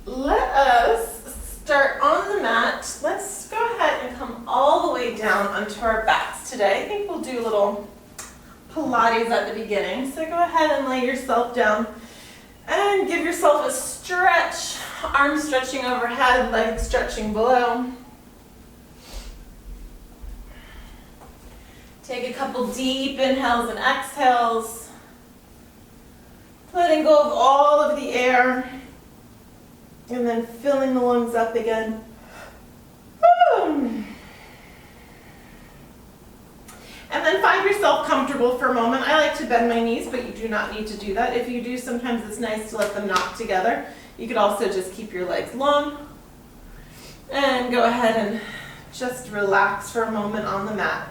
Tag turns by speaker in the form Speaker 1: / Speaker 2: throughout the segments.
Speaker 1: let us start on the mat. Let's go ahead and come all the way down onto our backs today. I think we'll do a little Pilates at the beginning. So go ahead and lay yourself down and give yourself a stretch. Arms stretching overhead, legs stretching below. Take a couple deep inhales and exhales. Letting go of all of the air. And then filling the lungs up again. Boom. And then find yourself comfortable for a moment. I like to bend my knees, but you do not need to do that. If you do, sometimes it's nice to let them knock together. You could also just keep your legs long. And go ahead and just relax for a moment on the mat.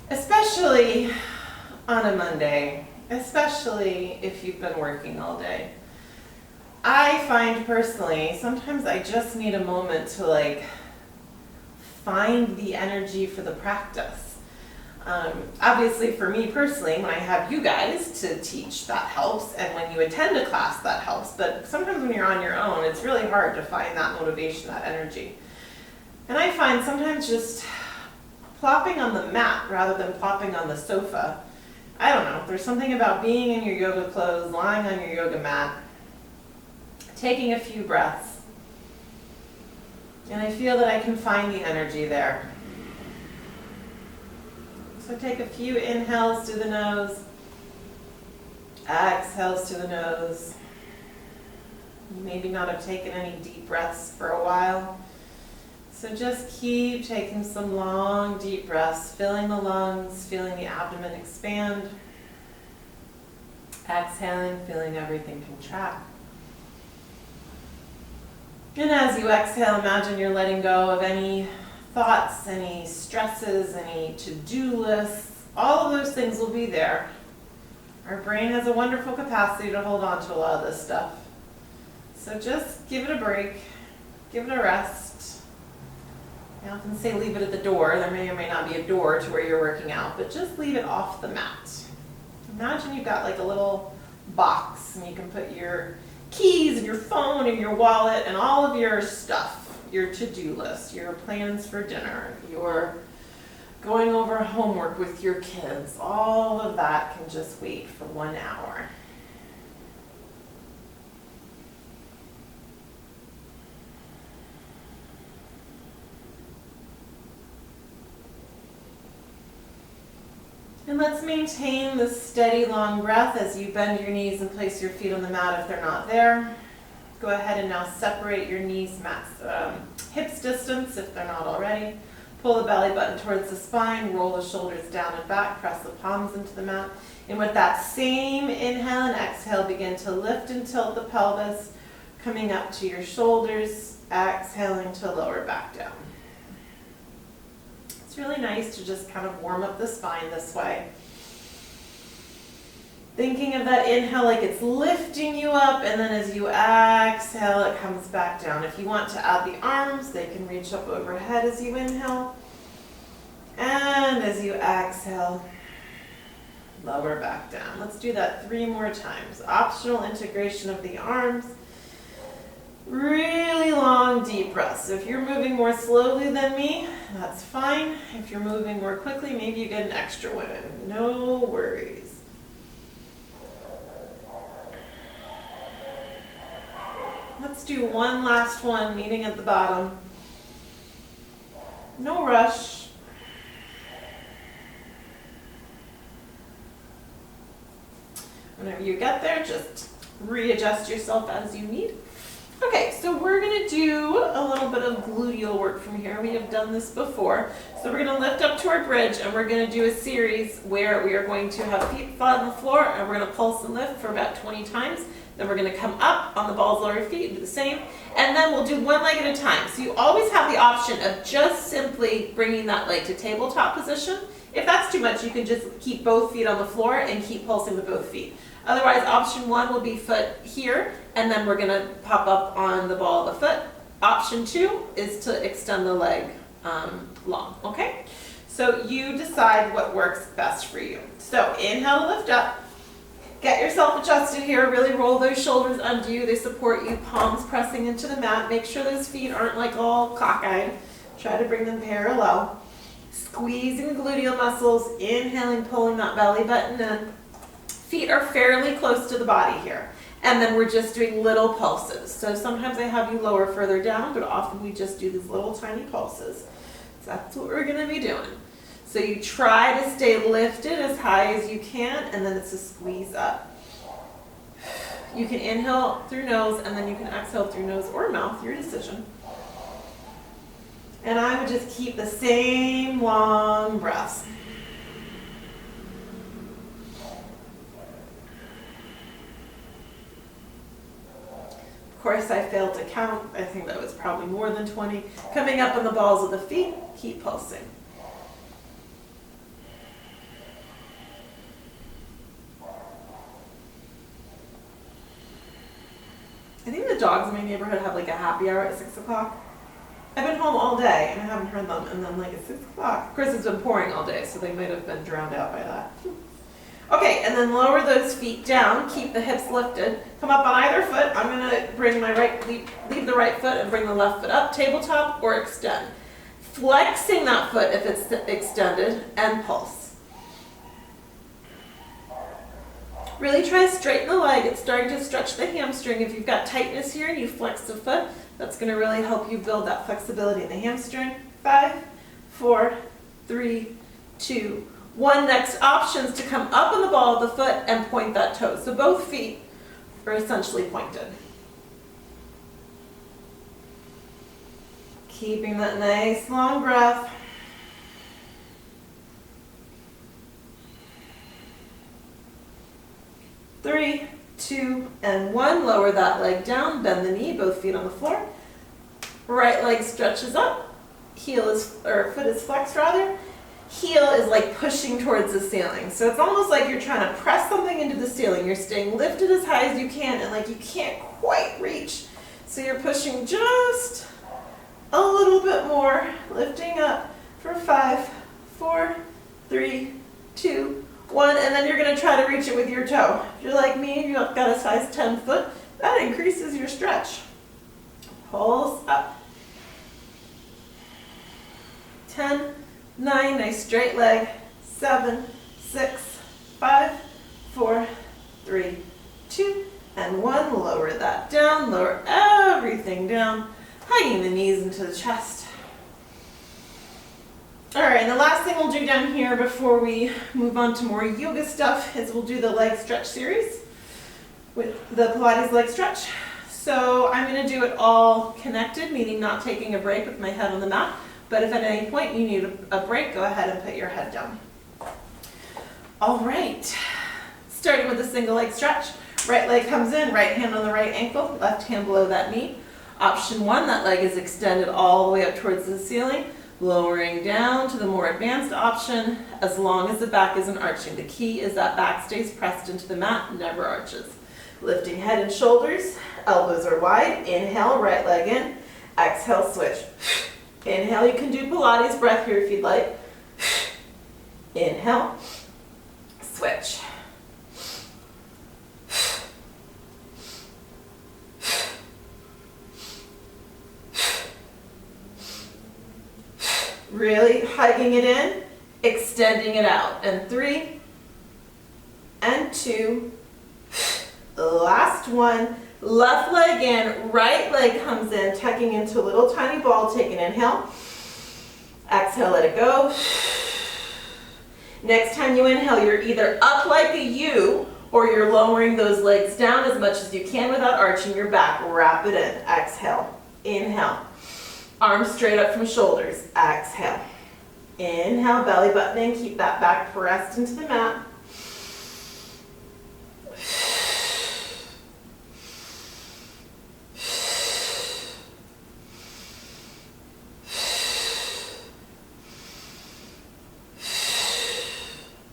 Speaker 1: Especially on a Monday. Especially if you've been working all day. I find personally, sometimes I just need a moment to find the energy for the practice. Obviously for me personally, when I have you guys to teach, that helps, and when you attend a class, that helps, but sometimes when you're on your own, it's really hard to find that motivation, that energy. And I find sometimes just plopping on the mat rather than plopping on the sofa, I don't know, there's something about being in your yoga clothes, lying on your yoga mat, taking a few breaths, and I feel that I can find the energy there. So take a few inhales to the nose, exhales to the nose. You maybe not have taken any deep breaths for a while. So just keep taking some long, deep breaths, filling the lungs, feeling the abdomen expand. Exhaling, feeling everything contract. And as you exhale, imagine you're letting go of any thoughts, any stresses, any to-do lists. All of those things will be there. Our brain has a wonderful capacity to hold on to a lot of this stuff. So just give it a break, give it a rest. I often say leave it at the door. There may or may not be a door to where you're working out, but just leave it off the mat. Imagine you've got like a little box and you can put your keys and your phone and your wallet and all of your stuff, your to-do list, your plans for dinner, your going over homework with your kids, all of that can just wait for 1 hour. And let's maintain this steady, long breath as you bend your knees and place your feet on the mat if they're not there. Go ahead and now separate your knees, hips distance if they're not already. Pull the belly button towards the spine, roll the shoulders down and back, press the palms into the mat. And with that same inhale and exhale, begin to lift and tilt the pelvis, coming up to your shoulders, exhaling to lower back down. It's really nice to just kind of warm up the spine this way. Thinking of that inhale like it's lifting you up, and then as you exhale, it comes back down. If you want to add the arms, they can reach up overhead as you inhale. And as you exhale, lower back down. Let's do that 3 more times. Optional integration of the arms. Really long, deep breaths. If you're moving more slowly than me, that's fine. If you're moving more quickly, maybe you get an extra one in. No worries. Let's do one last one, meeting at the bottom. No rush. Whenever you get there, just readjust yourself as you need. Okay, so we're going to do a little bit of gluteal work from here. We have done this before. So we're going to lift up to our bridge, and we're going to do a series where we are going to have feet flat on the floor, and we're going to pulse and lift for about 20 times. Then we're going to come up on the balls of our feet and do the same. And then we'll do one leg at a time. So you always have the option of just simply bringing that leg to tabletop position. If that's too much, you can just keep both feet on the floor and keep pulsing with both feet. Otherwise, option 1 will be foot here, and then we're going to pop up on the ball of the foot. Option 2 is to extend the leg long, okay? So you decide what works best for you. So inhale to lift up. Get yourself adjusted here. Really roll those shoulders under you. They support you. Palms pressing into the mat. Make sure those feet aren't like all cockeyed. Try to bring them parallel. Squeezing the gluteal muscles. Inhaling, pulling that belly button in. Feet are fairly close to the body here. And then we're just doing little pulses. So sometimes I have you lower further down, but often we just do these little tiny pulses. So that's what we're going to be doing. So you try to stay lifted as high as you can, and then it's a squeeze up. You can inhale through nose, and then you can exhale through nose or mouth, your decision. And I would just keep the same long breaths. Of course, I failed to count. I think that was probably more than 20. Coming up on the balls of the feet, keep pulsing. I think the dogs in my neighborhood have like a happy hour at 6 o'clock. I've been home all day and I haven't heard them, and then like at 6 o'clock. Of course, it's been pouring all day, so they might have been drowned out by that. Okay, and then lower those feet down, keep the hips lifted. Come up on either foot. I'm gonna bring my leave the right foot and bring the left foot up, tabletop or extend. Flexing that foot if it's extended, and pulse. Really try to straighten the leg. It's starting to stretch the hamstring. If you've got tightness here and you flex the foot, that's gonna really help you build that flexibility in the hamstring. 5, 4, 3, 2, 1. Next option is to come up on the ball of the foot and point that toe. So both feet are essentially pointed. Keeping that nice long breath. Three, 2, and 1. Lower that leg down, bend the knee, both feet on the floor. Right leg stretches up. Foot is flexed rather. Heel is like pushing towards the ceiling. So it's almost like you're trying to press something into the ceiling. You're staying lifted as high as you can, and like you can't quite reach. So you're pushing just a little bit more, lifting up for 5, 4, 3, 2, 1, and then you're going to try to reach it with your toe. If you're like me, you've got a size 10 foot, that increases your stretch. Pulse up. 10, 9, nice straight leg. 7, 6, 5, 4, 3, 2, and 1. Lower that down, lower everything down, hugging the knees into the chest. All right, and the last thing we'll do down here before we move on to more yoga stuff is we'll do the leg stretch series with the Pilates leg stretch. So I'm going to do it all connected, meaning not taking a break with my head on the mat. But if at any point you need a break, go ahead and put your head down. All right, starting with a single leg stretch. Right leg comes in, right hand on the right ankle, left hand below that knee. Option 1, that leg is extended all the way up towards the ceiling. Lowering down to the more advanced option, as long as the back isn't arching. The key is that back stays pressed into the mat, never arches. Lifting head and shoulders, elbows are wide. Inhale, right leg in. Exhale, switch. Inhale, you can do Pilates breath here if you'd like. Inhale, switch. Really hugging it in, extending it out. And 3, and 2, last 1. Left leg in, right leg comes in, tucking into a little tiny ball. Take an inhale. Exhale, let it go. Next time you inhale, you're either up like a U or you're lowering those legs down as much as you can without arching your back. Wrap it in. Exhale. Inhale. Arms straight up from shoulders. Exhale. Inhale, belly button in. Keep that back pressed into the mat.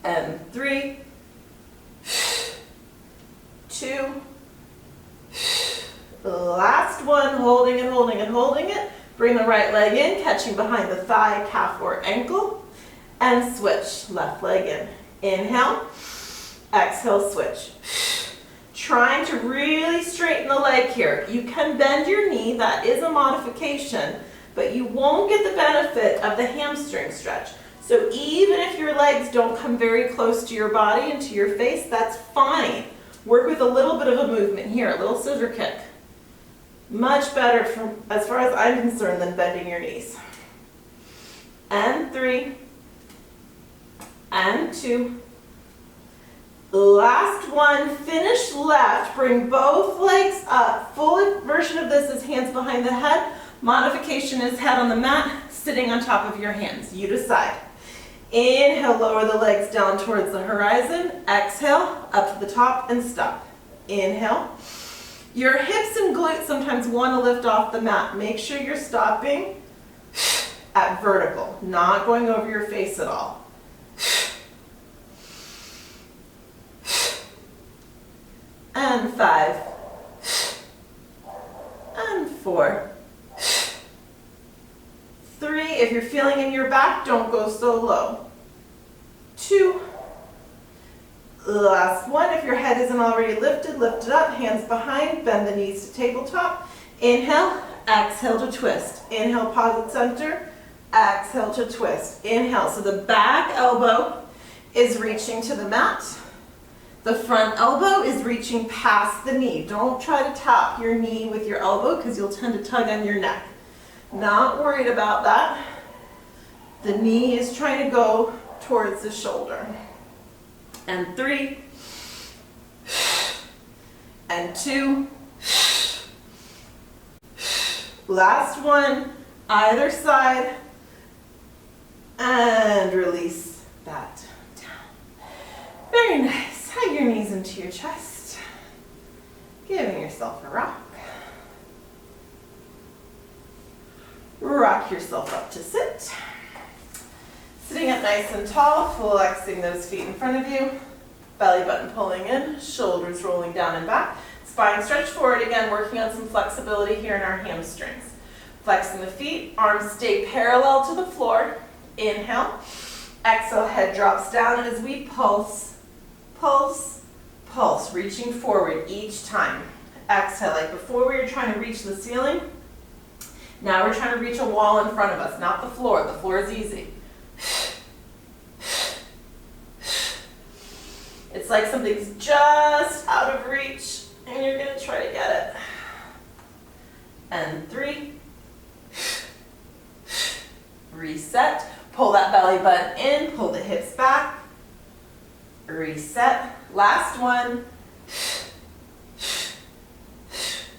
Speaker 1: And 3, 2, last 1, holding and holding and holding it. Bring the right leg in, catching behind the thigh, calf, or ankle, and switch. Left leg in. Inhale, exhale, switch. Trying to really straighten the leg here. You can bend your knee, that is a modification, but you won't get the benefit of the hamstring stretch. So even if your legs don't come very close to your body and to your face, that's fine. Work with a little bit of a movement here, a little scissor kick. Much better as far as I'm concerned than bending your knees. And 3, and 2. Last one, finish left, bring both legs up. Full version of this is hands behind the head. Modification is head on the mat, sitting on top of your hands. You decide. Inhale, lower the legs down towards the horizon. Exhale, up to the top and stop. Inhale. Your hips and glutes sometimes want to lift off the mat. Make sure you're stopping at vertical, not going over your face at all. And 5. And 4. 3, if you're feeling in your back, don't go so low. 2. Last one, if your head isn't already lifted, lift it up, hands behind, bend the knees to tabletop. Inhale, exhale to twist. Inhale, pause at center, exhale to twist. Inhale, so the back elbow is reaching to the mat. The front elbow is reaching past the knee. Don't try to tap your knee with your elbow because you'll tend to tug on your neck. Not worried about that. The knee is trying to go towards the shoulder. And 3, and 2, last one, either side, and release that down. Very nice. Hug your knees into your chest, giving yourself a rock. Rock yourself up to sit. Sitting up nice and tall, flexing those feet in front of you. Belly button pulling in, shoulders rolling down and back. Spine stretch forward again, working on some flexibility here in our hamstrings. Flexing the feet, arms stay parallel to the floor. Inhale. Exhale, head drops down as we pulse, pulse, pulse, reaching forward each time. Exhale, like before we were trying to reach the ceiling. Now we're trying to reach a wall in front of us, not the floor. The floor is easy. It's like something's just out of reach and you're going to try to get it. And 3. Reset. Pull that belly button in, pull the hips back. Reset. Last one.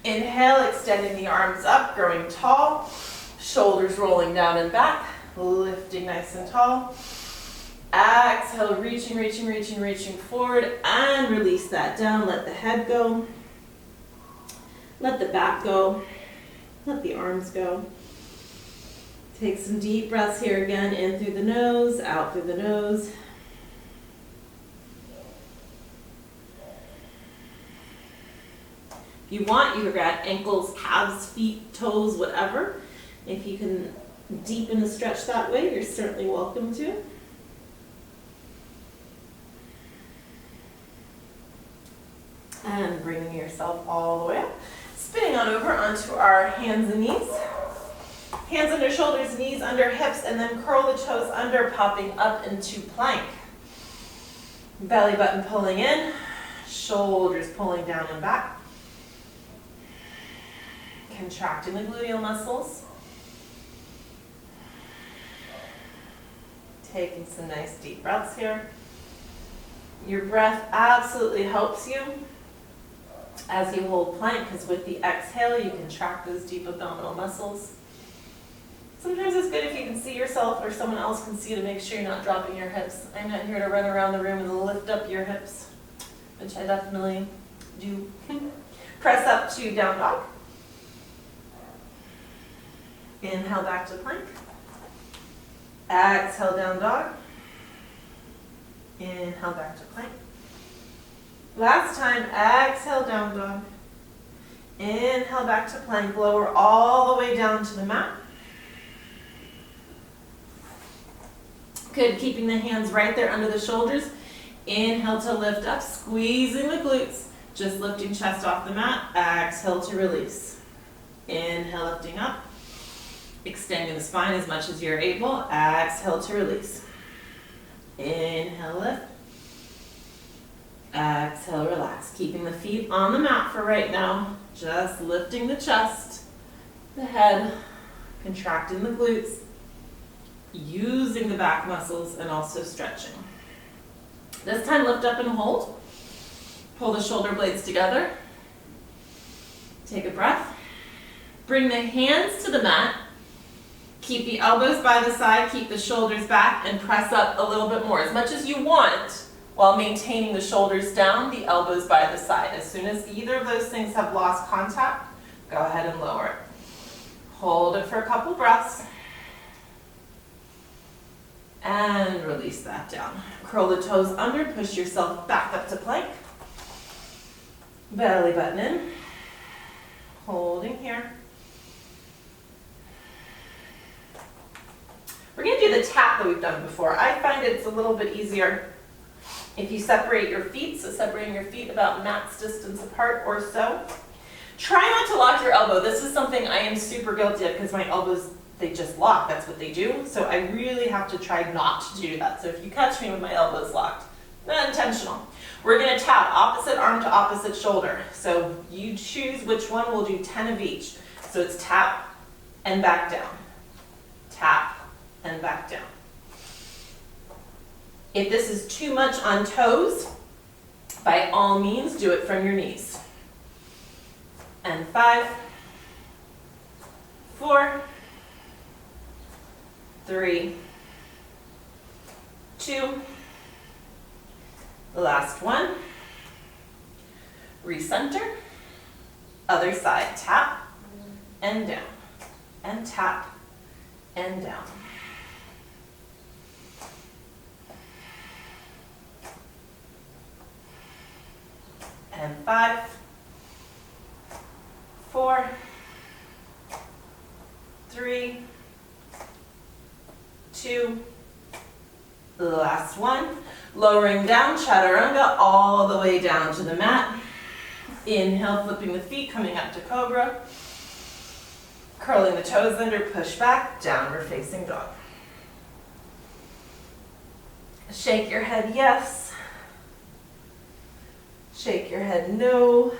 Speaker 1: Inhale, extending the arms up, growing tall. Shoulders rolling down and back, lifting nice and tall. Exhale, reaching, reaching, reaching, reaching forward, and release that down. Let the head go. Let the back go. Let the arms go. Take some deep breaths here again, in through the nose, out through the nose. If you want, you can grab ankles, calves, feet, toes, whatever. If you can deepen the stretch that way, you're certainly welcome to. And bringing yourself all the way up. Spinning on over onto our hands and knees. Hands under shoulders, knees under hips, and then curl the toes under, popping up into plank. Belly button pulling in, shoulders pulling down and back. Contracting the gluteal muscles. Taking some nice deep breaths here. Your breath absolutely helps you as you hold plank, because with the exhale you contract those deep abdominal muscles. Sometimes it's good if you can see yourself or someone else can see, to make sure you're not dropping your hips. I'm not here to run around the room and lift up your hips, which I definitely do. Press up to down dog. Inhale back to plank. Exhale, down dog. Inhale back to plank. Last time, exhale, down dog. Inhale back to plank. Lower all the way down to the mat. Good, keeping the hands right there under the shoulders. Inhale to lift up, squeezing the glutes. Just lifting chest off the mat. Exhale to release. Inhale, lifting up. Extending the spine as much as you're able. Exhale to release. Inhale, lift. Exhale, relax. Keeping the feet on the mat for right now. Just lifting the chest, the head, contracting the glutes, using the back muscles, and also stretching. This time, lift up and hold. Pull the shoulder blades together. Take a breath. Bring the hands to the mat. Keep the elbows by the side, keep the shoulders back, and press up a little bit more, as much as you want, while maintaining the shoulders down, the elbows by the side. As soon as either of those things have lost contact, go ahead and lower it. Hold it for a couple breaths. And release that down. Curl the toes under, push yourself back up to plank. Belly button in. Holding here. We're going to do the tap that we've done before. I find it's a little bit easier if you separate your feet, so separating your feet about mat's distance apart or so. Try not to lock your elbow. This is something I am super guilty of because my elbows, they just lock. That's what they do. So I really have to try not to do that. So if you catch me with my elbows locked, not intentional. We're going to tap opposite arm to opposite shoulder. So you choose which one. We'll do 10 of each. So it's tap and back down. Tap and back down. If this is too much on toes, by all means, do it from your knees. And 5, 4, 3, 2, the last one. Recenter. Other side, tap and down, and tap and down. And 5, 4, 3, 2, the last one. Lowering down, chaturanga, all the way down to the mat. Inhale, flipping the feet, coming up to cobra. Curling the toes under, push back, downward facing dog. Shake your head yes. Shake your head no.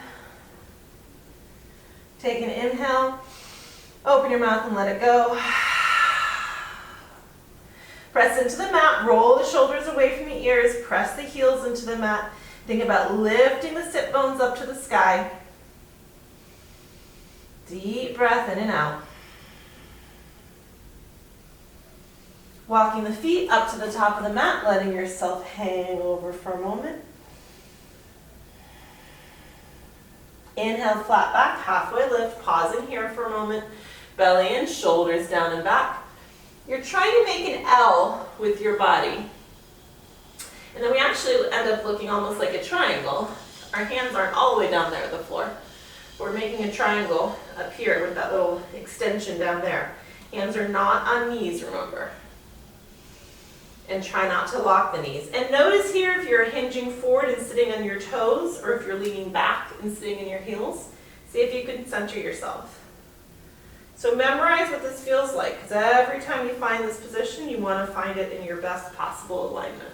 Speaker 1: Take an inhale. Open your mouth and let it go. Press into the mat. Roll the shoulders away from the ears. Press the heels into the mat. Think about lifting the sit bones up to the sky. Deep breath in and out. Walking the feet up to the top of the mat, letting yourself hang over for a moment. Inhale, flat back, halfway lift. Pausing here for a moment. Belly in, shoulders down and back. You're trying to make an L with your body. And then we actually end up looking almost like a triangle. Our hands aren't all the way down there at the floor. We're making a triangle up here with that little extension down there. Hands are not on knees, remember. And try not to lock the knees. And notice here if you're hinging forward and sitting on your toes, or if you're leaning back and sitting in your heels, see if you can center yourself. So memorize what this feels like, because every time you find this position, you want to find it in your best possible alignment.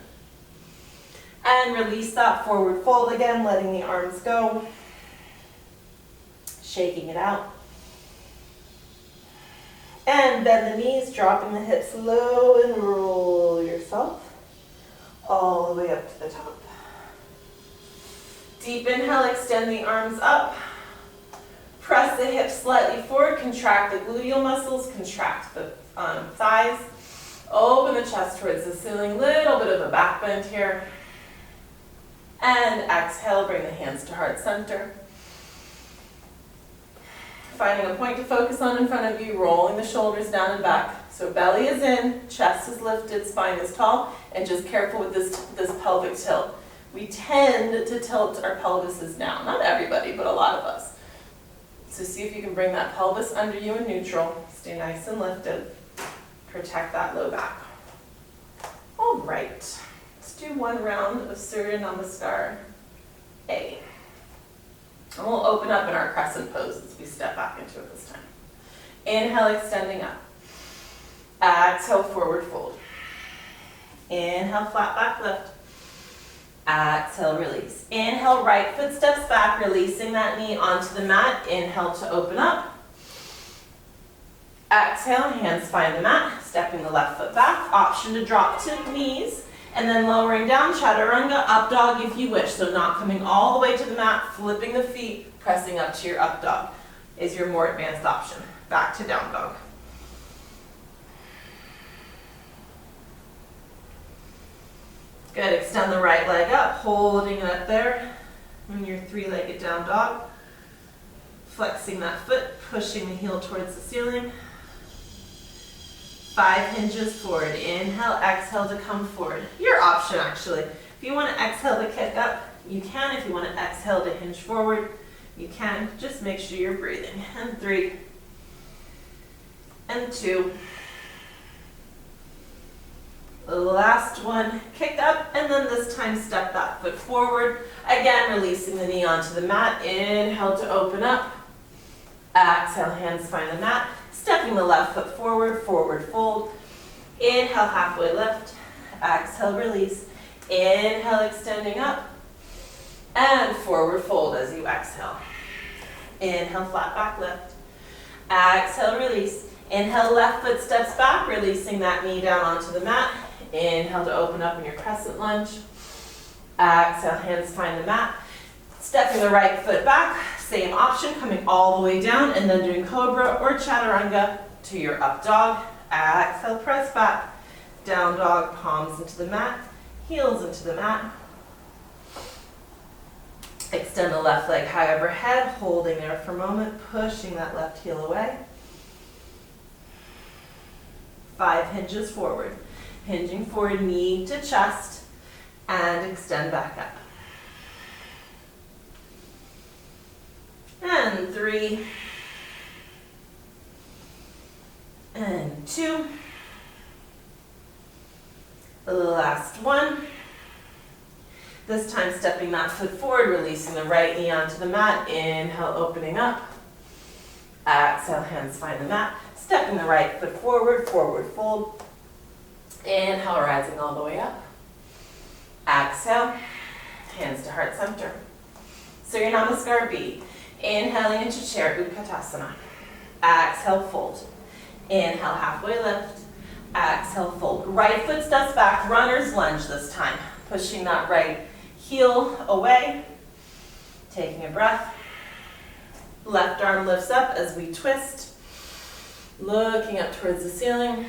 Speaker 1: And release that forward fold again, letting the arms go. Shaking it out. And bend the knees, dropping the hips low, and roll yourself all the way up to the top. Deep inhale, extend the arms up. Press the hips slightly forward, contract the gluteal muscles, contract the thighs. Open the chest towards the ceiling, little bit of a back bend here. And exhale, bring the hands to heart center. Finding a point to focus on in front of you, rolling the shoulders down and back. So belly is in, chest is lifted, spine is tall, and just careful with this pelvic tilt. We tend to tilt our pelvises down. Not everybody, but a lot of us. So see if you can bring that pelvis under you in neutral. Stay nice and lifted. Protect that low back. All right. Let's do one round of Surya Namaskar A. And we'll open up in our crescent pose as we step back into it this time. Inhale, extending up. Exhale, forward fold. Inhale, flat back lift. Exhale, release. Inhale, right foot steps back, releasing that knee onto the mat. Inhale to open up. Exhale, hands find the mat, stepping the left foot back. Option to drop to knees, and then lowering down, chaturanga, up dog if you wish. So not coming all the way to the mat, flipping the feet, pressing up to your up dog is your more advanced option. Back to down dog. Good, extend the right leg up, holding it up there in your three-legged down dog. Flexing that foot, pushing the heel towards the ceiling. 5 hinges forward. Inhale, exhale to come forward. Your option actually. If you want to exhale to kick up, you can. If you want to exhale to hinge forward, you can. Just make sure you're breathing. And 3. And 2. Last one, kick up, and then this time step that foot forward. Again, releasing the knee onto the mat. Inhale to open up. Exhale, hands find the mat. Stepping the left foot forward, forward fold. Inhale, halfway lift. Exhale, release. Inhale, extending up. And forward fold as you exhale. Inhale, flat back lift. Exhale, release. Inhale, left foot steps back, releasing that knee down onto the mat. Inhale to open up in your crescent lunge. Exhale, hands find the mat. Stepping the right foot back, same option, coming all the way down and then doing cobra or chaturanga to your up dog. Exhale, press back. Down dog, palms into the mat, heels into the mat. Extend the left leg high overhead, holding there for a moment, pushing that left heel away. 5 hinges forward. Hinging forward, knee to chest, and extend back up. And 3. And 2. Last one. This time stepping that foot forward, releasing the right knee onto the mat. Inhale, opening up. Exhale, hands find the mat. Stepping the right foot forward, forward fold. Inhale, rising all the way up. Exhale, hands to heart center. Surya Namaskar B. Inhaling into chair, Utkatasana. Exhale, fold. Inhale, halfway lift. Exhale, fold. Right foot steps back, runner's lunge this time. Pushing that right heel away. Taking a breath. Left arm lifts up as we twist. Looking up towards the ceiling.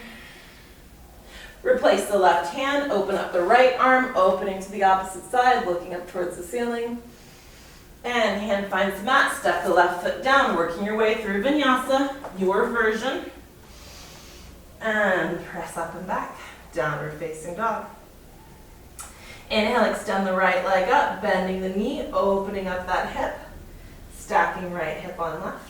Speaker 1: Replace the left hand, open up the right arm, opening to the opposite side, looking up towards the ceiling. And hand finds the mat, step the left foot down, working your way through vinyasa, your version. And press up and back, downward facing dog. Inhale, extend the right leg up, bending the knee, opening up that hip, stacking right hip on left.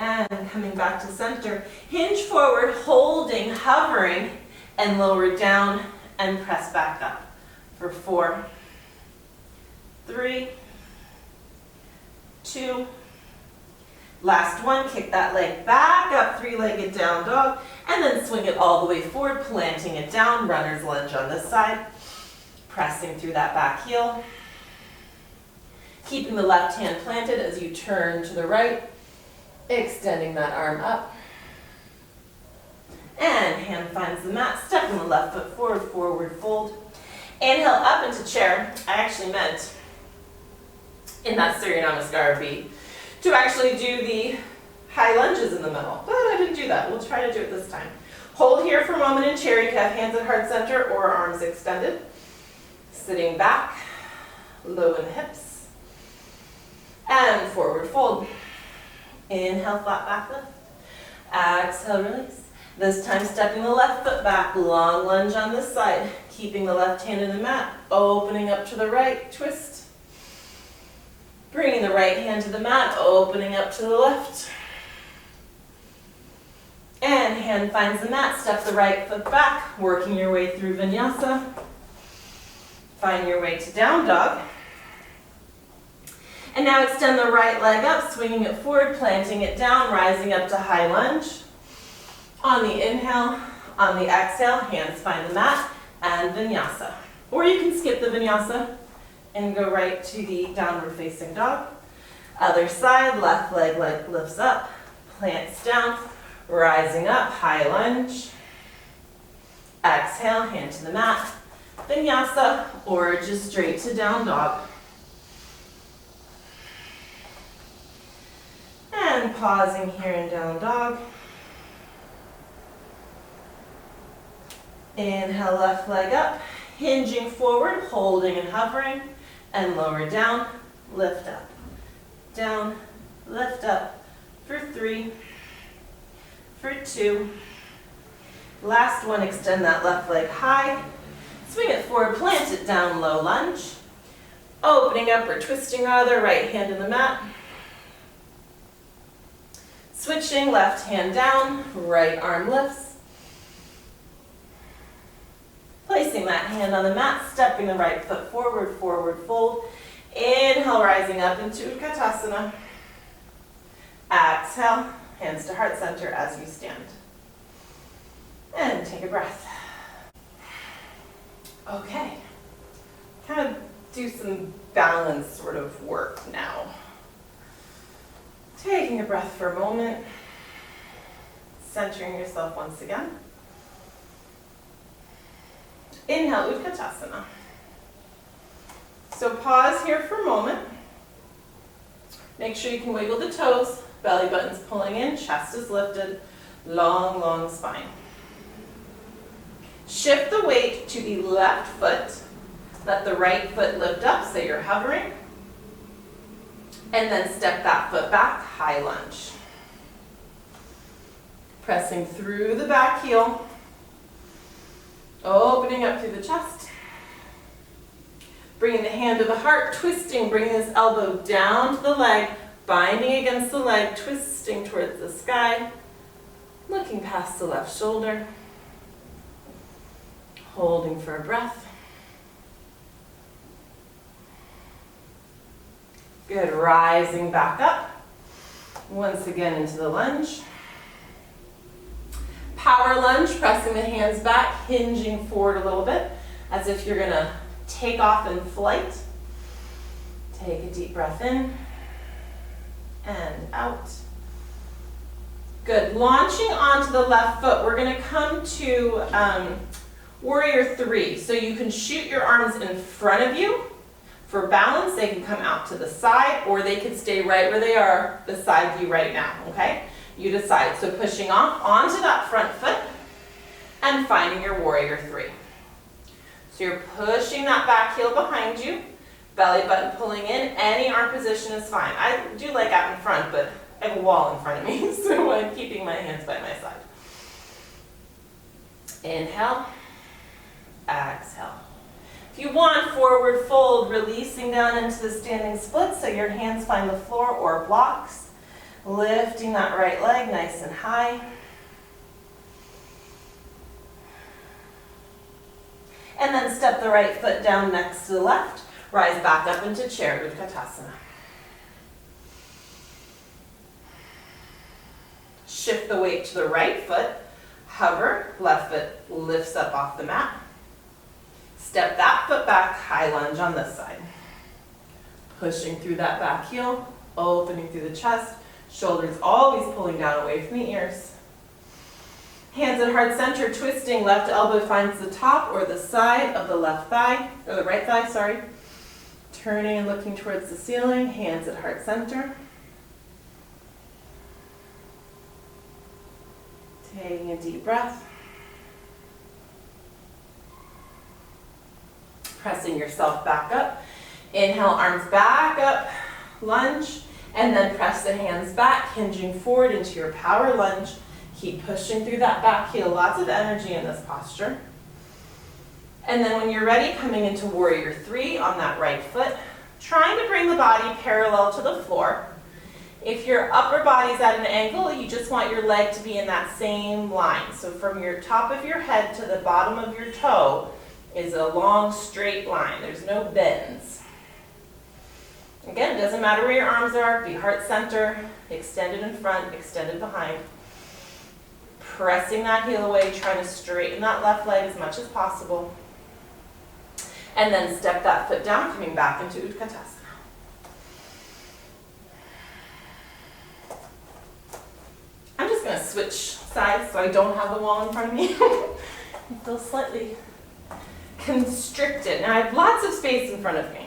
Speaker 1: And coming back to center, hinge forward, holding, hovering, and lower down and press back up for 4, 3, 2, last one, kick that leg back up, three-legged down dog, and then swing it all the way forward, planting it down, runner's lunge on this side, pressing through that back heel, keeping the left hand planted as you turn to the right, extending that arm up. And hand finds the mat, stepping the left foot forward, forward fold. Inhale up into chair. I actually meant in that Surya Namaskar B to actually do the high lunges in the middle, but I didn't do that. We'll try to do it this time. Hold here for a moment in chair. You can have hands at heart center or arms extended. Sitting back, low in the hips, and forward fold. Inhale, flat back lift. Exhale, release. This time stepping the left foot back, long lunge on this side. Keeping the left hand in the mat, opening up to the right, twist. Bringing the right hand to the mat, opening up to the left. And hand finds the mat, step the right foot back, working your way through vinyasa. Find your way to down dog. And now extend the right leg up, swinging it forward, planting it down, rising up to high lunge. On the inhale, on the exhale, hands find the mat and vinyasa. Or you can skip the vinyasa and go right to the downward facing dog. Other side, left leg lifts up, plants down, rising up, high lunge. Exhale, hand to the mat, vinyasa, or just straight to down dog. And pausing here in down dog. Inhale, left leg up, hinging forward, holding and hovering, and lower down, lift up. Down, lift up for 3, for 2. Last one, extend that left leg high, swing it forward, plant it down, low lunge. Opening up or twisting rather, right hand in the mat. Switching, left hand down, right arm lifts. Placing that hand on the mat, stepping the right foot forward, forward fold. Inhale, rising up into Utkatasana. Exhale, hands to heart center as you stand. And take a breath. Okay, kind of do some balance sort of work now. Taking a breath for a moment, centering yourself once again. Inhale, Utkatasana. So pause here for a moment. Make sure you can wiggle the toes, belly button's pulling in, chest is lifted, long, long spine. Shift the weight to the left foot. Let the right foot lift up, so you're hovering. And then step that foot back, high lunge. Pressing through the back heel. Opening up through the chest. Bringing the hand to the heart, twisting, bringing this elbow down to the leg, binding against the leg, twisting towards the sky, looking past the left shoulder. Holding for a breath. Good, rising back up. Once again into the lunge. Power lunge, pressing the hands back, hinging forward a little bit, as if you're gonna take off in flight. Take a deep breath in and out. Good, launching onto the left foot, we're gonna come to Warrior 3. So you can shoot your arms in front of you. For balance, they can come out to the side, or they can stay right where they are beside you right now, okay? You decide. So pushing off onto that front foot and finding your Warrior 3. So you're pushing that back heel behind you, belly button pulling in. Any arm position is fine. I do like out in front, but I have a wall in front of me, so I'm keeping my hands by my side. Inhale, exhale. If you want, forward fold, releasing down into the standing split so your hands find the floor or blocks. Lifting that right leg nice and high. And then step the right foot down next to the left. Rise back up into chair, Utkatasana. Shift the weight to the right foot. Hover, left foot lifts up off the mat. Step that foot back, high lunge on this side. Pushing through that back heel, opening through the chest. Shoulders always pulling down away from the ears. Hands at heart center, twisting. Left elbow finds the top or the side of the left thigh, or the right thigh, sorry. Turning and looking towards the ceiling, hands at heart center. Taking a deep breath. Pressing yourself back up. Inhale, arms back up, lunge. And then press the hands back, hinging forward into your power lunge. Keep pushing through that back heel. Lots of energy in this posture. And then when you're ready, coming into Warrior 3 on that right foot, trying to bring the body parallel to the floor. If your upper body's at an angle, you just want your leg to be in that same line. So from your top of your head to the bottom of your toe is a long straight line. There's no bends. Again, it doesn't matter where your arms are. Be heart center, extended in front, extended behind. Pressing that heel away, trying to straighten that left leg as much as possible. And then step that foot down, coming back into Utkatasana. I'm just going to switch sides so I don't have the wall in front of me. I feel slightly constricted. Now I have lots of space in front of me.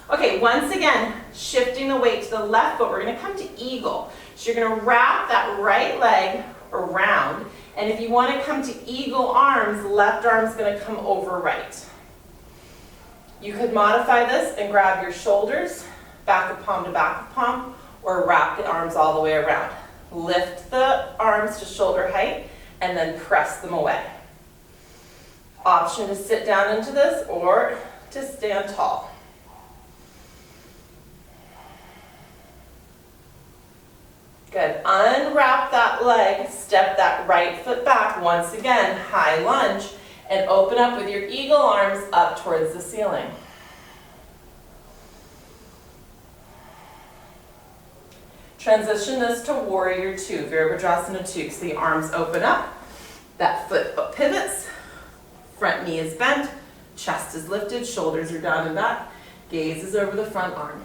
Speaker 1: Okay, once again, shifting the weight to the left foot, we're going to come to eagle. So you're going to wrap that right leg around, and if you want to come to eagle arms, left arm's going to come over right. You could modify this and grab your shoulders, back of palm to back of palm, or wrap the arms all the way around. Lift the arms to shoulder height and then press them away. Option to sit down into this or to stand tall. Good. Unwrap that leg, step that right foot back. Once again, high lunge, and open up with your eagle arms up towards the ceiling. Transition this to warrior two, Virabhadrasana 2. So the arms open up, that foot pivots, front knee is bent, chest is lifted, shoulders are down and back, gaze is over the front arm.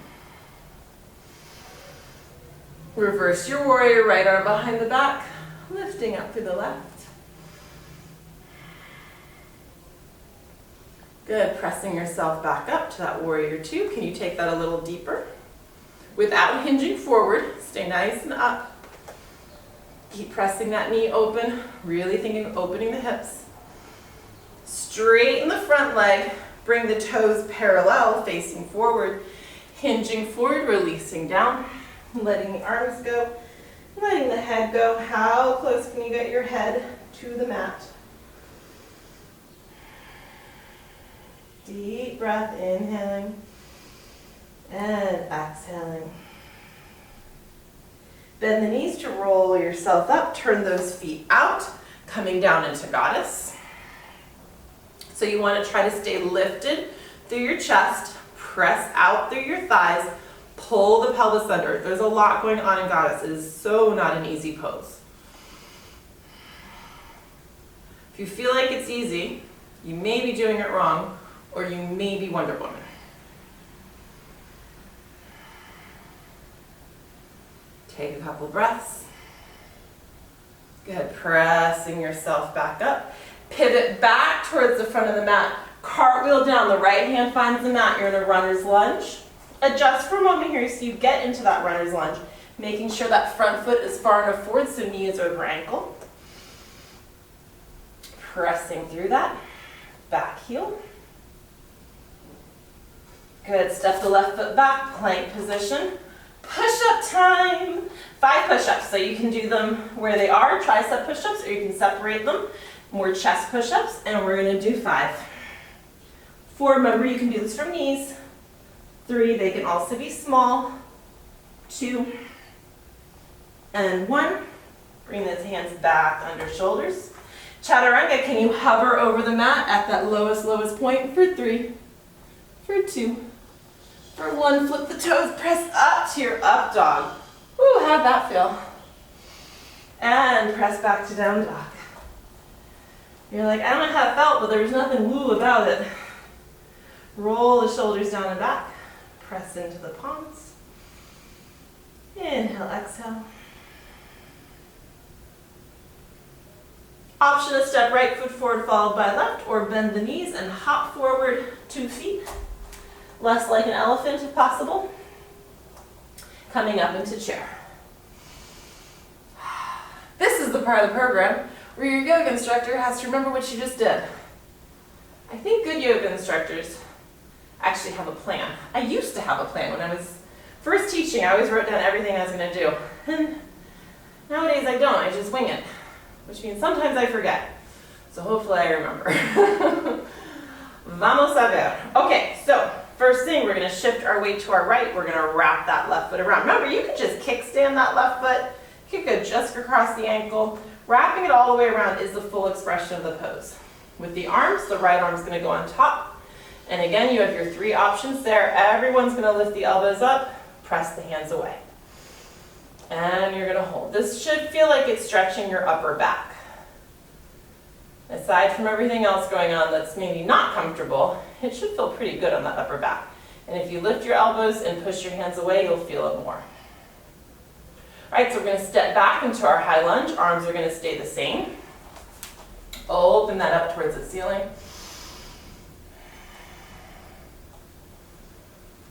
Speaker 1: Reverse your warrior, right arm behind the back, lifting up through the left. Good, pressing yourself back up to that warrior two. Can you take that a little deeper? Without hinging forward, stay nice and up. Keep pressing that knee open, really thinking of opening the hips. Straighten the front leg, bring the toes parallel, facing forward, hinging forward, releasing down, letting the arms go, letting the head go. How close can you get your head to the mat? Deep breath, inhaling and exhaling. Bend the knees to roll yourself up. Turn those feet out, coming down into goddess. So you want to try to stay lifted through your chest, press out through your thighs, pull the pelvis under. There's a lot going on in goddess. It is so not an easy pose. If you feel like it's easy, you may be doing it wrong, or you may be Wonder Woman. Take a couple breaths. Good, pressing yourself back up. Pivot back towards the front of the mat. Cartwheel down, the right hand finds the mat. You're in a runner's lunge. Adjust for a moment here so you get into that runner's lunge, making sure that front foot is far enough forward so knee is over ankle. Pressing through that. Back heel. Good, step the left foot back, plank position. Push-up time. 5 push-ups, so you can do them where they are, tricep push-ups, or you can separate them. More chest push-ups, and we're gonna do 5. 4, remember you can do this from knees. 3, they can also be small. 2, and 1. Bring those hands back under shoulders. Chaturanga, can you hover over the mat at that lowest point for 3, for 2, for 1, flip the toes, press up to your up dog. Ooh, how'd that feel? And press back to down dog. You're like, I don't know how it felt, but there was nothing woo about it. Roll the shoulders down and back. Press into the palms. Inhale, exhale. Option to step right foot forward followed by left, or bend the knees and hop forward 2 feet. Less like an elephant if possible. Coming up into chair. This is the part of the program where your yoga instructor has to remember what you just did. I think good yoga instructors actually have a plan. I used to have a plan when I was first teaching. I always wrote down everything I was going to do. And nowadays I don't. I just wing it, which means sometimes I forget. So hopefully I remember. Vamos a ver. Okay, so First thing, we're gonna shift our weight to our right. We're gonna wrap that left foot around. Remember, you can just kickstand that left foot. You could go just across the ankle. Wrapping it all the way around is the full expression of the pose. With the arms, the right arm's gonna go on top. And again, you have your 3 options there. Everyone's gonna lift the elbows up, press the hands away. And you're gonna hold. This should feel like it's stretching your upper back. Aside from everything else going on that's maybe not comfortable, it should feel pretty good on that upper back. And if you lift your elbows and push your hands away, you'll feel it more. All right, so we're gonna step back into our high lunge. Arms are gonna stay the same. Open that up towards the ceiling.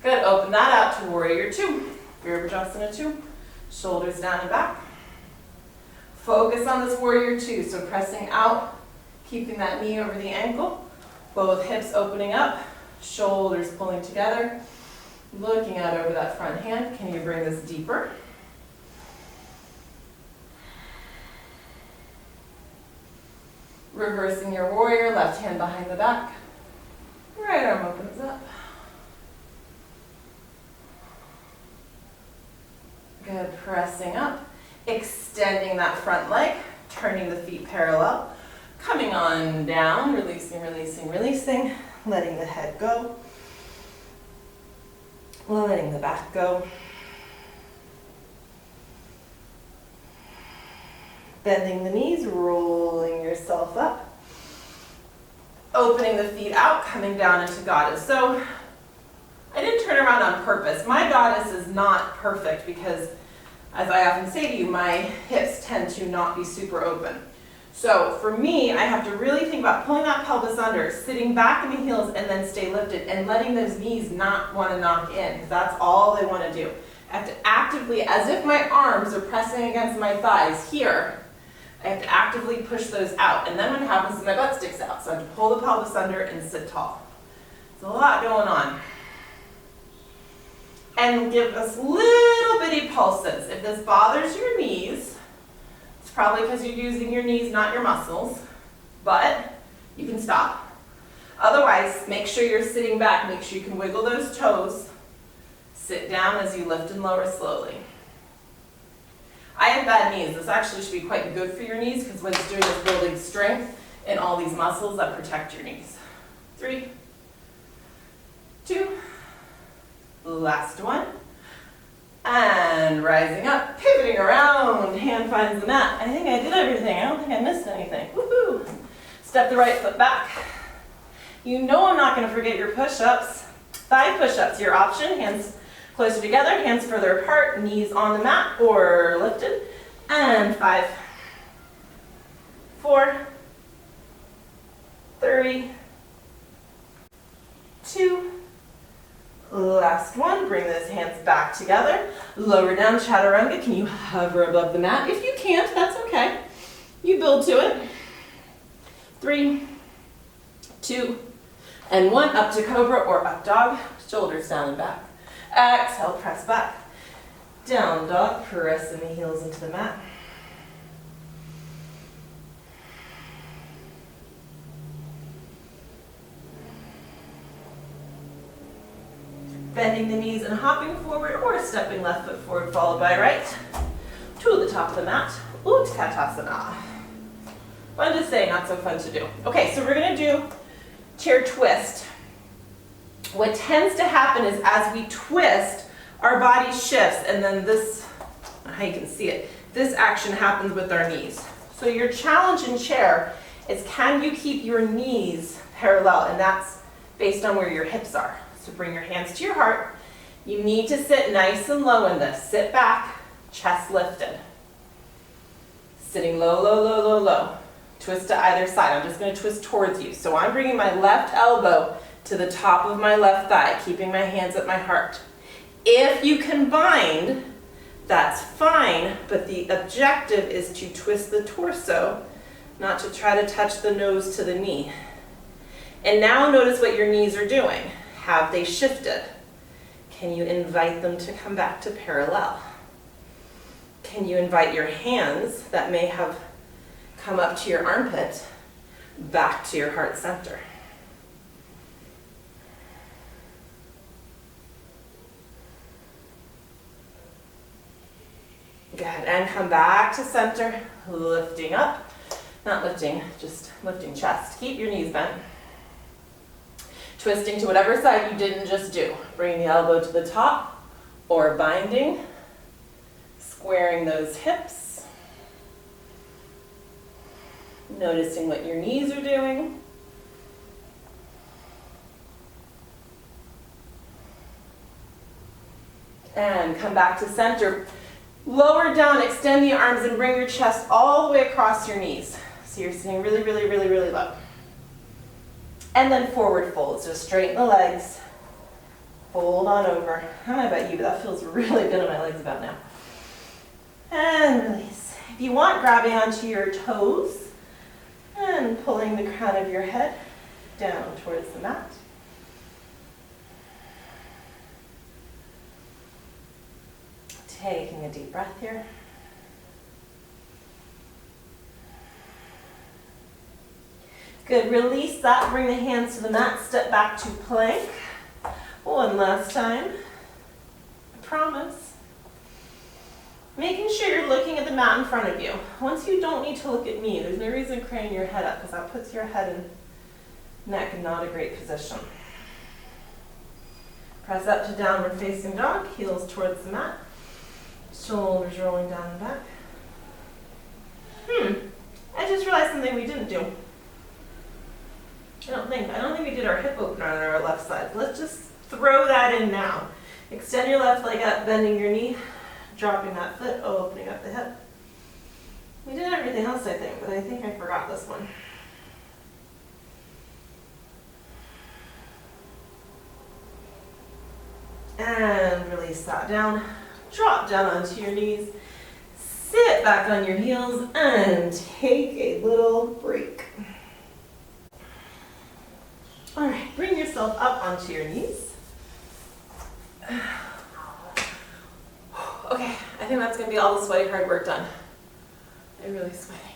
Speaker 1: Good, open that out to warrior 2. Virabhadrasana 2. Shoulders down and back. Focus on this warrior 2, so pressing out, keeping that knee over the ankle, both hips opening up, shoulders pulling together, looking out over that front hand. Can you bring this deeper? Reversing your warrior, left hand behind the back, right arm opens up. Good, pressing up, extending that front leg, turning the feet parallel, coming on down, releasing, releasing, releasing, letting the head go, letting the back go. Bending the knees, rolling yourself up, opening the feet out, coming down into goddess. So I didn't turn around on purpose. My goddess is not perfect because, as I often say to you, my hips tend to not be super open. So for me, I have to really think about pulling that pelvis under, sitting back in the heels, and then stay lifted, and letting those knees not want to knock in, because that's all they want to do. I have to actively, as if my arms are pressing against my thighs here, I have to actively push those out. And then what happens is my butt sticks out. So I have to pull the pelvis under and sit tall. There's a lot going on. And give us little bitty pulses. If this bothers your knees, it's probably because you're using your knees, not your muscles. But you can stop. Otherwise, make sure you're sitting back. Make sure you can wiggle those toes. Sit down as you lift and lower slowly. I have bad knees. This actually should be quite good for your knees because what it's doing is building strength in all these muscles that protect your knees. 3, 2, last one. And rising up, pivoting around, hand finds the mat. I think I did everything. I don't think I missed anything. Woohoo! Step the right foot back. You know I'm not going to forget your push-ups. Thigh push-ups, your option. Hands closer together, hands further apart, knees on the mat or lifted. And 5, 4, 3, 2, last one. Bring those hands back together. Lower down, chaturanga. Can you hover above the mat? If you can't, that's okay. You build to it. 3, 2, and 1. Up to cobra or up dog. Shoulders down and back. Exhale, press back. Down dog, pressing the heels into the mat. Bending the knees and hopping forward or stepping left foot forward followed by right. To the top of the mat. Utkatasana. Fun to say, not so fun to do. Okay, so we're going to do chair twist. What tends to happen is as we twist, our body shifts, and then this, how you can see it, this action happens with our knees. So your challenge in chair is, can you keep your knees parallel? And that's based on where your hips are. So bring your hands to your heart. You need to sit nice and low in this. Sit back, chest lifted. Sitting low, low, low, low, low. Twist to either side. I'm just going to twist towards you. So I'm bringing my left elbow to the top of my left thigh, keeping my hands at my heart. If you can bind, that's fine, but the objective is to twist the torso, not to try to touch the nose to the knee. And now notice what your knees are doing. Have they shifted? Can you invite them to come back to parallel? Can you invite your hands that may have come up to your armpit back to your heart center? Good, and come back to center, lifting up. Not lifting, just lifting chest. Keep your knees bent. Twisting to whatever side you didn't just do. Bring the elbow to the top or binding. Squaring those hips. Noticing what your knees are doing. And come back to center. Lower down, extend the arms and bring your chest all the way across your knees. So you're sitting really, really, really, really low. And then forward fold. So straighten the legs. Fold on over. I don't know about you, but that feels really good on my legs about now. And release. If you want, grabbing onto your toes and pulling the crown of your head down towards the mat. Taking a deep breath here. Good, release that, bring the hands to the mat, step back to plank. One last time, I promise. Making sure you're looking at the mat in front of you. Once you don't need to look at me, there's no reason craning your head up because that puts your head and neck in not a great position. Press up to downward facing dog, heels towards the mat. Shoulders rolling down the back. I just realized something we didn't do. I don't think we did our hip opener on our left side. Let's just throw that in now. Extend your left leg up, bending your knee, dropping that foot, opening up the hip. We did everything else, I think, but I think I forgot this one. And release that down. Drop down onto your knees. Sit back on your heels and take a little break. All right, bring yourself up onto your knees. Okay, I think that's gonna be all the sweaty hard work done. I'm really sweating.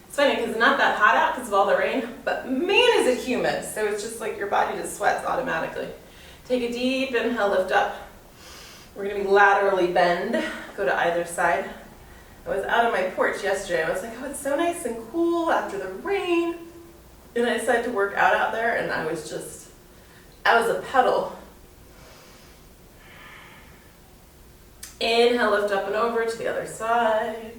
Speaker 1: It's funny because it's not that hot out because of all the rain, but man is it humid. So it's just like your body just sweats automatically. Take a deep inhale, lift up. We're gonna be laterally bend, go to either side. I was out on my porch yesterday. I was like, oh, it's so nice and cool after the rain. And I decided to work out there and I was a pedal. Inhale, lift up and over to the other side.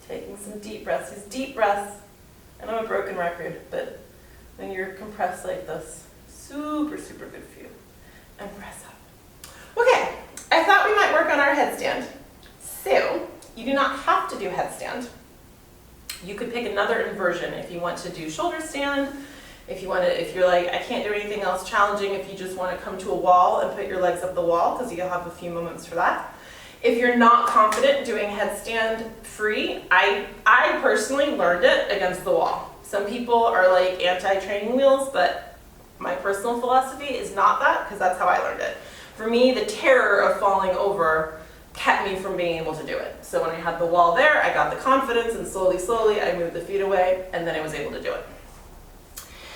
Speaker 1: Taking some deep breaths. These deep breaths, I know I'm a broken record, but when you're compressed like this, super, super good for you. And press up. Okay, I thought we might work on our headstand. So, you do not have to do headstand. You could pick another inversion if you want to do shoulder stand, if you're like, I can't do anything else challenging, if you just want to come to a wall and put your legs up the wall, because you'll have a few moments for that. If you're not confident doing headstand free, I personally learned it against the wall. Some people are like anti-training wheels, but my personal philosophy is not that, because that's how I learned it. For me, the terror of falling over kept me from being able to do it. So when I had the wall there, I got the confidence, and slowly, I moved the feet away, and then I was able to do it.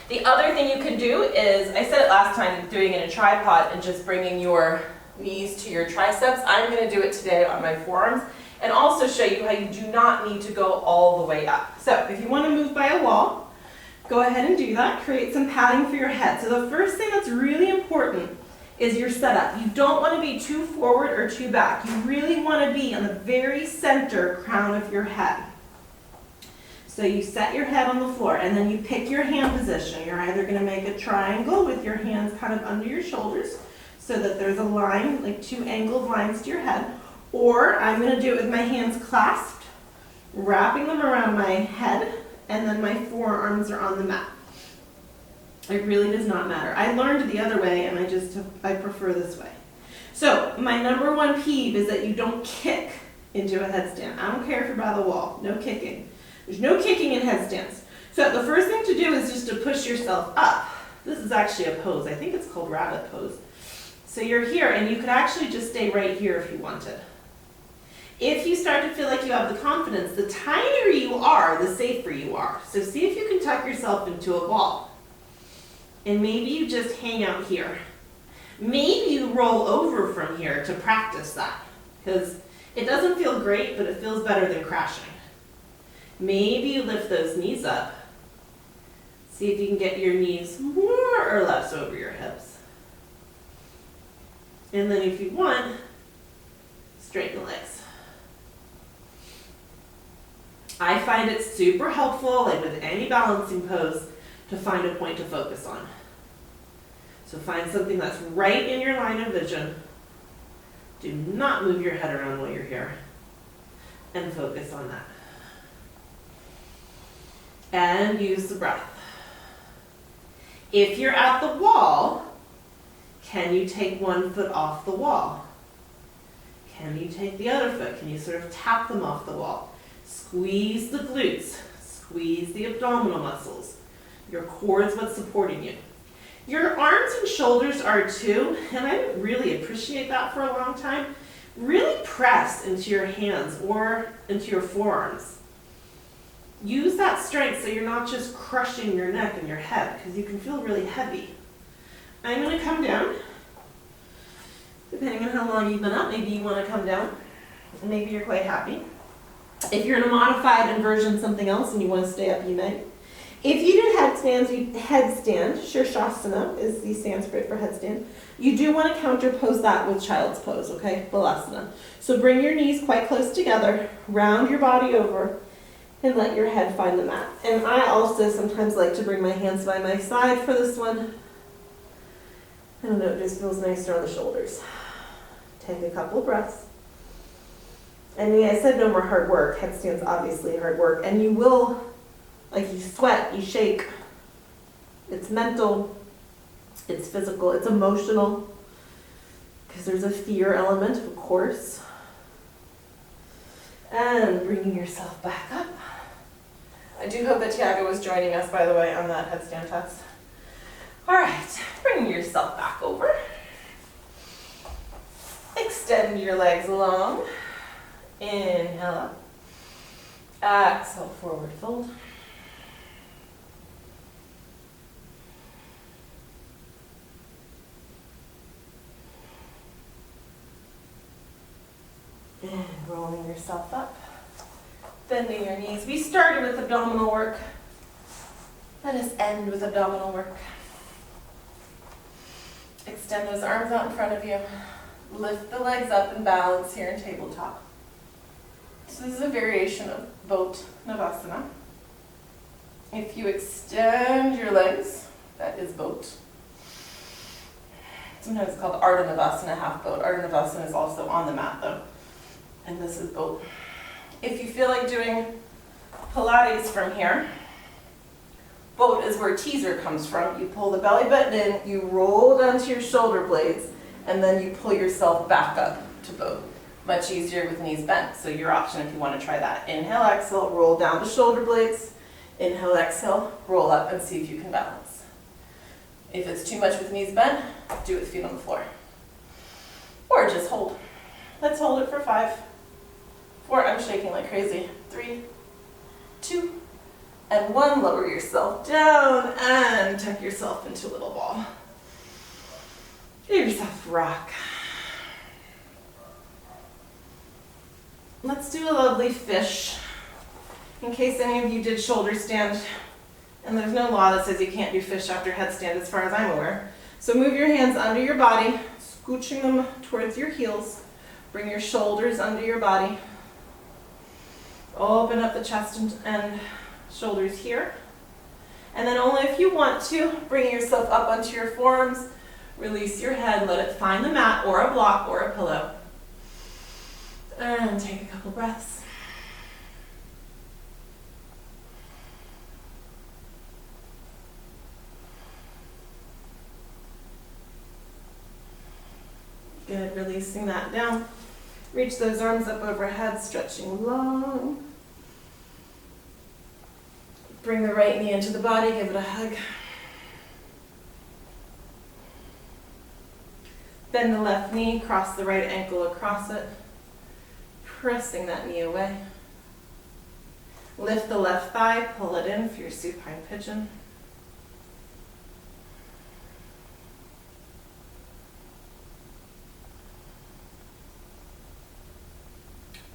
Speaker 1: The other thing you could do is, I said it last time, doing it in a tripod and just bringing your knees to your triceps. I'm going to do it today on my forearms and also show you how you do not need to go all the way up. So if you want to move by a wall, go ahead and do that. Create some padding for your head. So the first thing that's really important is your setup. You don't want to be too forward or too back. You really want to be on the very center crown of your head. So you set your head on the floor and then you pick your hand position. You're either going to make a triangle with your hands kind of under your shoulders so that there's a line, like two angled lines to your head, or I'm going to do it with my hands clasped, wrapping them around my head, and then my forearms are on the mat. It really does not matter. I learned the other way and I prefer this way. So my number one peeve is that you don't kick into a headstand. I don't care if you're by the wall, no kicking. There's no kicking in headstands. So the first thing to do is just to push yourself up. This is actually a pose. I think it's called rabbit pose. So you're here and you could actually just stay right here if you wanted. If you start to feel like you have the confidence, the tinier you are, the safer you are. So see if you can tuck yourself into a ball. And maybe you just hang out here. Maybe you roll over from here to practice that, because it doesn't feel great, but it feels better than crashing. Maybe you lift those knees up. See if you can get your knees more or less over your hips. And then if you want, straighten the legs. I find it super helpful, like with any balancing pose, to find a point to focus on. So find something that's right in your line of vision. Do not move your head around while you're here. And focus on that. And use the breath. If you're at the wall, can you take one foot off the wall? Can you take the other foot? Can you sort of tap them off the wall? Squeeze the glutes. Squeeze the abdominal muscles. Your core is what's supporting you. Your arms and shoulders are too, and I didn't really appreciate that for a long time. Really press into your hands or into your forearms. Use that strength so you're not just crushing your neck and your head, because you can feel really heavy. I'm going to come down. Depending on how long you've been up, maybe you want to come down. Maybe you're quite happy. If you're in a modified inversion, something else, and you want to stay up, you may. If you do headstand, Shirshasana is the Sanskrit for headstand, you do want to counterpose that with child's pose, okay? Balasana. So bring your knees quite close together, round your body over, and let your head find the mat. And I also sometimes like to bring my hands by my side for this one. I don't know, it just feels nicer on the shoulders. Take a couple of breaths. And I said no more hard work. Headstand's obviously hard work. And you will, like, you sweat, you shake. It's mental, it's physical, it's emotional. Because there's a fear element, of course. And bringing yourself back up. I do hope that Tiago was joining us, by the way, on that headstand test. All right, bring yourself back over. Extend your legs long. Inhale up. Exhale, forward fold. And rolling yourself up. Bending your knees. We started with abdominal work. Let us end with abdominal work. Extend those arms out in front of you. Lift the legs up and balance here in tabletop. So this is a variation of boat Navasana. If you extend your legs, that is boat. Sometimes it's called Ardha Navasana, half boat. Ardha Navasana is also on the mat though. And this is boat. If you feel like doing Pilates from here, boat is where teaser comes from. You pull the belly button in, you roll down to your shoulder blades, and then you pull yourself back up to boat. Much easier with knees bent. So your option if you want to try that. Inhale, exhale, roll down to shoulder blades. Inhale, exhale, roll up and see if you can balance. If it's too much with knees bent, do it with feet on the floor. Or just hold. Let's hold it for 5, 4, I'm shaking like crazy. 3, 2, and 1. Lower yourself down and tuck yourself into a little ball. Give yourself a rock. Let's do a lovely fish. In case any of you did shoulder stand, and there's no law that says you can't do fish after headstand as far as I'm aware. So move your hands under your body, scooching them towards your heels. Bring your shoulders under your body. Open up the chest and shoulders here. And then only if you want to, bring yourself up onto your forearms. Release your head, let it find the mat or a block or a pillow. And take a couple breaths. Good, releasing that down. Reach those arms up overhead, stretching long. Bring the right knee into the body, give it a hug. Bend the left knee, cross the right ankle across it. Pressing that knee away. Lift the left thigh, pull it in for your supine pigeon.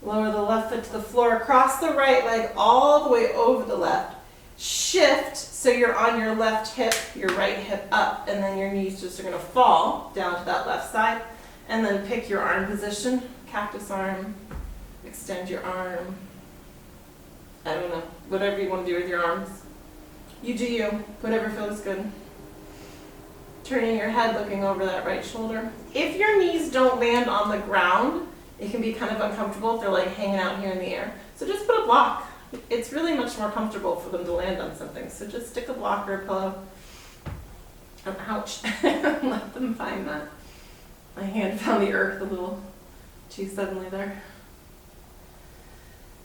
Speaker 1: Lower the left foot to the floor. Cross the right leg all the way over the left. Shift so you're on your left hip, your right hip up, and then your knees just are going to fall down to that left side. And then pick your arm position. Cactus arm. Extend your arm. I don't know. Whatever you want to do with your arms. You do you. Whatever feels good. Turning your head, looking over that right shoulder. If your knees don't land on the ground, it can be kind of uncomfortable if they're like hanging out here in the air. So just put a block. It's really much more comfortable for them to land on something. So just stick a block or a pillow. Oh, ouch. Let them find that. My hand found the earth a little too suddenly there.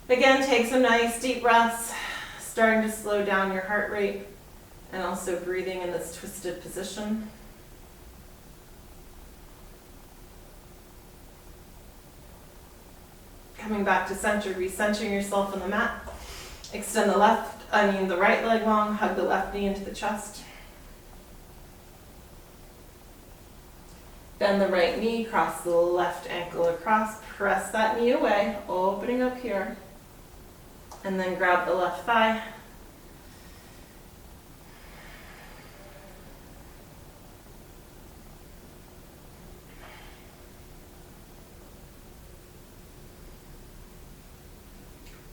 Speaker 1: Again, take some nice deep breaths, starting to slow down your heart rate, and also breathing in this twisted position. Coming back to center, recentering yourself on the mat. Extend the right leg long, hug the left knee into the chest. Bend the right knee, cross the left ankle across, press that knee away, opening up here. And then grab the left thigh.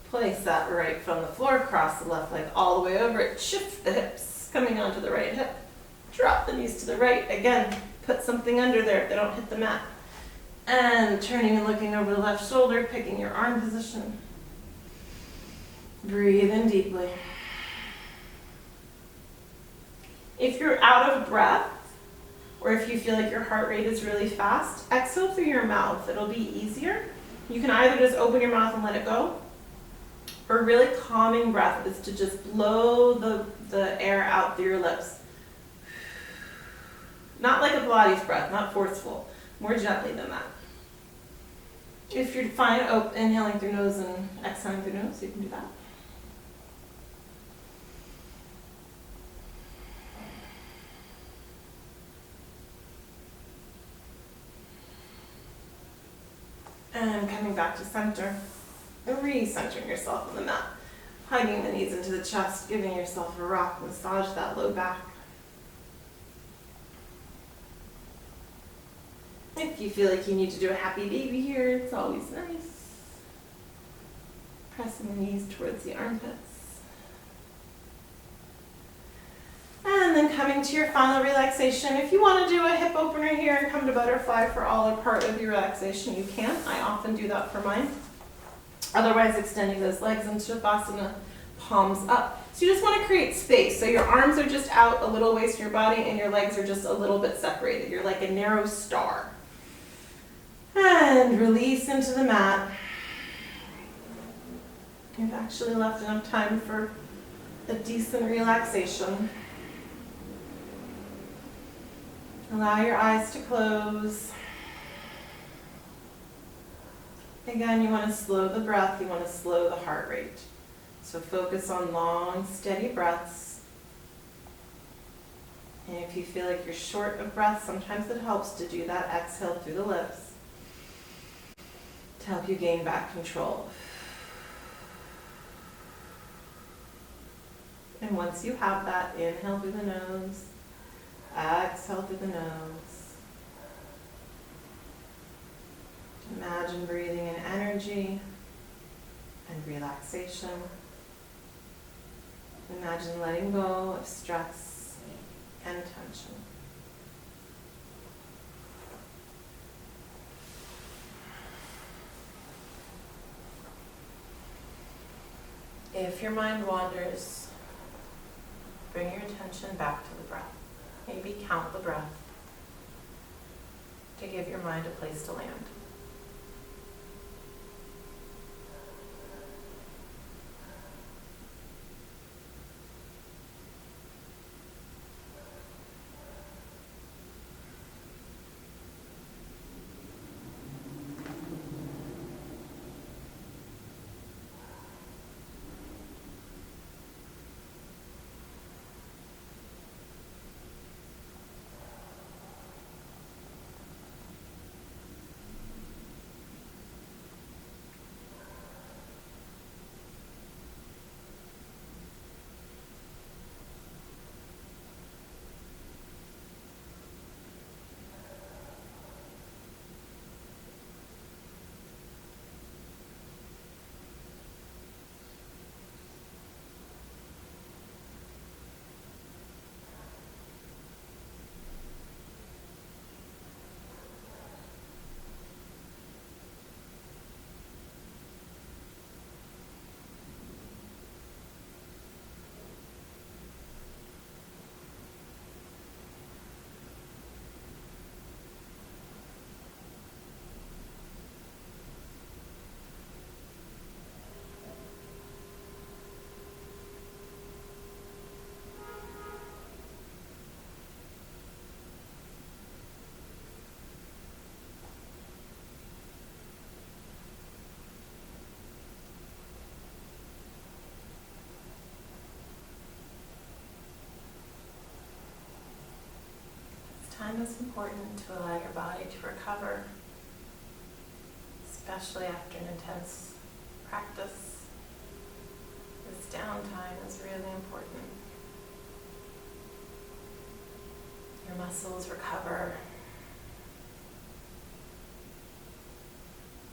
Speaker 1: Place that right foot on the floor, cross the left leg all the way over it, shift the hips, coming onto the right hip. Drop the knees to the right. Again, put something under there if they don't hit the mat. And turning and looking over the left shoulder, picking your arm position. Breathe in deeply. If you're out of breath, or if you feel like your heart rate is really fast, exhale through your mouth. It'll be easier. You can either just open your mouth and let it go, or a really calming breath is to just blow the air out through your lips. Not like a Pilates breath, not forceful, more gently than that. If you're fine inhaling through nose and exhaling through nose, you can do that. And coming back to center, and re-centering yourself on the mat. Hugging the knees into the chest, giving yourself a rock, massage that low back. If you feel like you need to do a happy baby here, it's always nice. Pressing the knees towards the armpits. And then coming to your final relaxation. If you want to do a hip opener here and come to butterfly for all or part of your relaxation, you can. I often do that for mine. Otherwise, extending those legs into Shavasana, palms up. So you just want to create space. So your arms are just out a little ways from your body and your legs are just a little bit separated. You're like a narrow star. And release into the mat. You've actually left enough time for a decent relaxation. Allow your eyes to close. Again, you want to slow the breath, you want to slow the heart rate. So focus on long, steady breaths. And if you feel like you're short of breath, sometimes it helps to do that exhale through the lips to help you gain back control. And once you have that, inhale through the nose, exhale through the nose. Imagine breathing in energy and relaxation. Imagine letting go of stress and tension. If your mind wanders, bring your attention back to the breath. Maybe count the breath to give your mind a place to land. time is important to allow your body to recover, especially after an intense practice. This downtime is really important. Your muscles recover.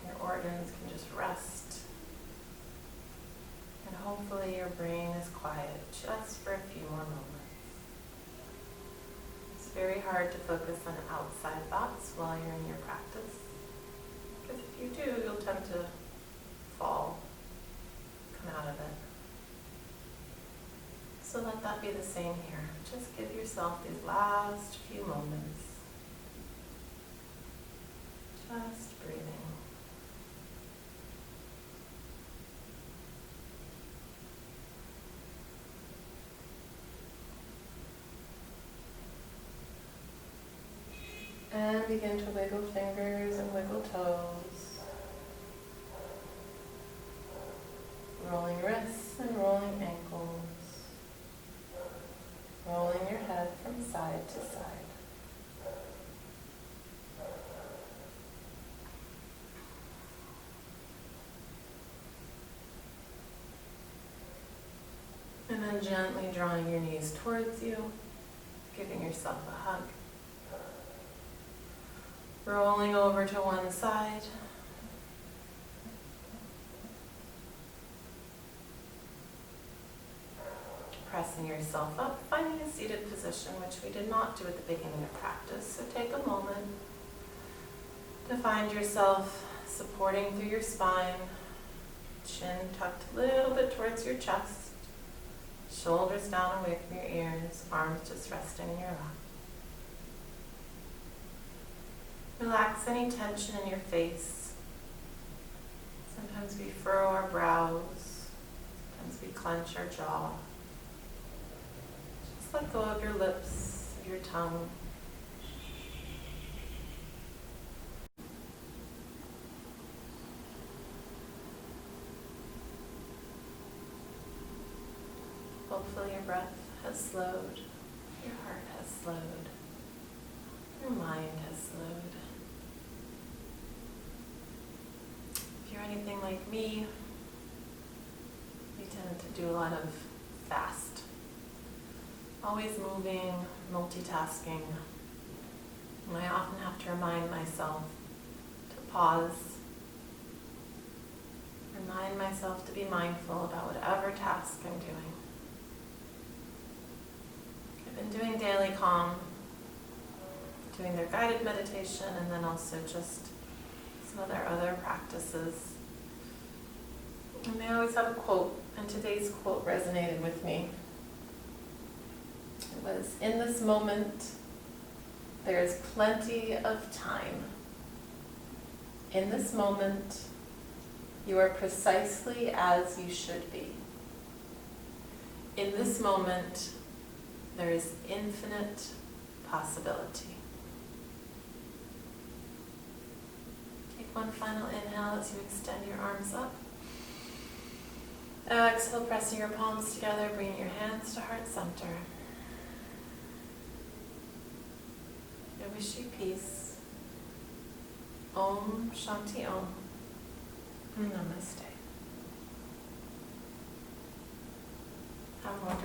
Speaker 1: Your organs can just rest. And hopefully your brain is quiet just for a few more moments. It's very hard to focus on outside thoughts while you're in your practice. Because if you do, you'll tend to fall, come out of it. So let that be the same here. Just give yourself these last few moments. Just breathing. And begin to wiggle fingers and wiggle toes. Rolling wrists and rolling ankles. Rolling your head from side to side. And then gently drawing your knees towards you, giving yourself a hug. Rolling over to one side. Pressing yourself up, finding a seated position, which we did not do at the beginning of practice. So take a moment to find yourself supporting through your spine, chin tucked a little bit towards your chest, shoulders down away from your ears, arms just resting in your lap. Relax any tension in your face. Sometimes we furrow our brows, sometimes we clench our jaw. Just let go of your lips, your tongue. Hopefully your breath has slowed, your heart has slowed, your mind has slowed. If you're anything like me, you tend to do a lot of fast. Always moving, multitasking. And I often have to remind myself to pause. Remind myself to be mindful about whatever task I'm doing. I've been doing Daily Calm, doing their guided meditation, and then also just some of their other practices. And they always have a quote, and today's quote resonated with me. It was, "In this moment, there is plenty of time. In this moment, you are precisely as you should be. In this moment, there is infinite possibility." Take one final inhale as you extend your arms up. Exhale, pressing your palms together, bringing your hands to heart center. I wish you peace. Om Shanti Om. Namaste. Have a